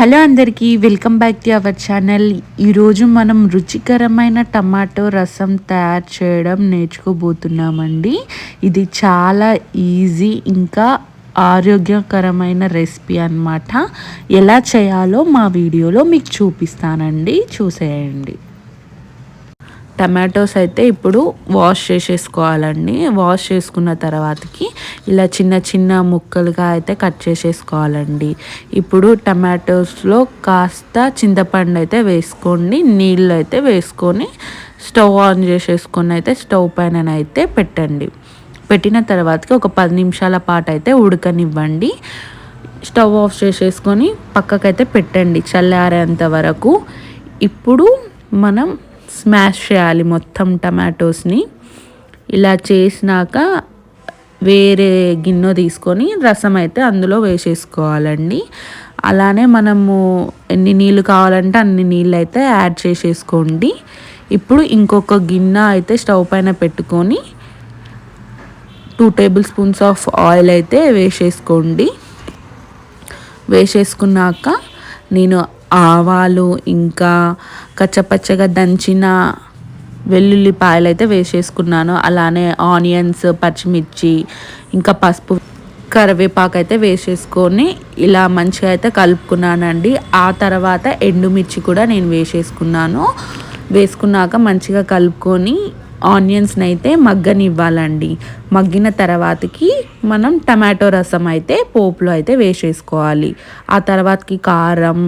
Hello అందరికీ welcome back to our channel. ఈరోజు మనం రుచికరమైన టమాటో రసం తయారు చేయడం నేర్చుకోబోతున్నామండి. ఇది చాలా ఈజీ ఇంకా ఆరోగ్యకరమైన రెసిపీ అన్నమాట. ఎలా చేయాలో మా వీడియోలో మీకు చూపిస్తానండి, చూసేయండి. టమాటోస్ అయితే ఇప్పుడు వాష్ చేసేసుకోవాలండి. వాష్ చేసుకున్న తర్వాతకి ఇలా చిన్న చిన్న ముక్కలుగా అయితే కట్ చేసేసుకోవాలండి. ఇప్పుడు టమాటోస్లో కాస్త చింతపండు అయితే వేసుకోండి, నీళ్ళు అయితే వేసుకొని స్టవ్ ఆన్ చేసేసుకొని అయితే స్టవ్ పైన అయితే పెట్టండి. పెట్టిన తర్వాతకి ఒక 10 నిమిషాల పాటు అయితే ఉడకనివ్వండి. స్టవ్ ఆఫ్ చేసేసుకొని పక్కకైతే పెట్టండి చల్లారేంత వరకు. ఇప్పుడు మనం స్మాష్ చేయాలి మొత్తం టమాటోస్ని. ఇలా చేసినాక వేరే గిన్నె తీసుకొని రసం అయితే అందులో వేసేసుకోవాలండి. అలానే మనము ఎన్ని నీళ్ళు కావాలంటే అన్ని నీళ్ళు అయితే యాడ్ చేసేసుకోండి. ఇప్పుడు ఇంకొక గిన్నె అయితే స్టవ్ పైన పెట్టుకొని 2 టేబుల్ స్పూన్స్ ఆఫ్ ఆయిల్ అయితే వేసేసుకోండి. వేసేసుకున్నాక నేను ఆవాలు ఇంకా కచ్చపచ్చగా దంచిన వెల్లుల్లిపాయలు అయితే వేసేసుకున్నాను. అలానే ఆనియన్స్, పచ్చిమిర్చి ఇంకా పసుపు, కరివేపాకు అయితే వేసేసుకొని ఇలా మంచిగా అయితే కలుపుకున్నానండి. ఆ తర్వాత ఎండుమిర్చి కూడా నేను వేసేసుకున్నాను. వేసుకున్నాక మంచిగా కలుపుకొని ఆనియన్స్ని అయితే మగ్గనివ్వాలండి. మగ్గిన తర్వాతకి మనం టమాటో రసం అయితే పోపులో అయితే వేసేసుకోవాలి. ఆ తర్వాతకి కారం,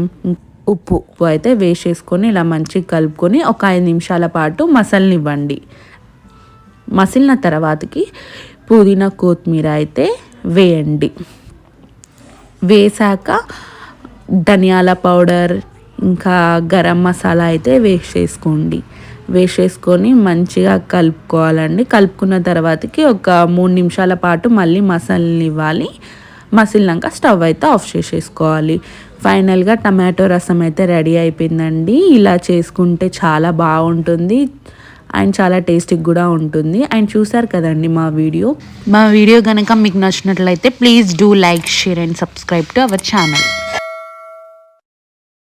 ఉప్పు అయితే వేసేసుకొని ఇలా మంచిగా కలుపుకొని ఒక 5 నిమిషాల పాటు మసలనివ్వండి. మసిలిన తర్వాతకి పుదీనా, కొత్తిమీర అయితే వేయండి. వేసాక ధనియాల పౌడర్ ఇంకా గరం మసాలా అయితే వేసేసుకోండి. వేసేసుకొని మంచిగా కలుపుకోవాలండి. కలుపుకున్న తర్వాతకి ఒక 3 నిమిషాల పాటు మళ్ళీ మసలనివ్వాలి. మసిలినాక స్టవ్ అయితే ఆఫ్ చేసేసుకోవాలి. ఫైనల్గా టమాటో రసం అయితే రెడీ అయిపోయిందండి. ఇలా చేసుకుంటే చాలా బాగుంటుంది అండ్ చాలా టేస్టీగా కూడా ఉంటుంది. అండ్ చూసారు కదండి మా వీడియో కనుక మీకు నచ్చినట్లయితే please do like, share and subscribe to our channel.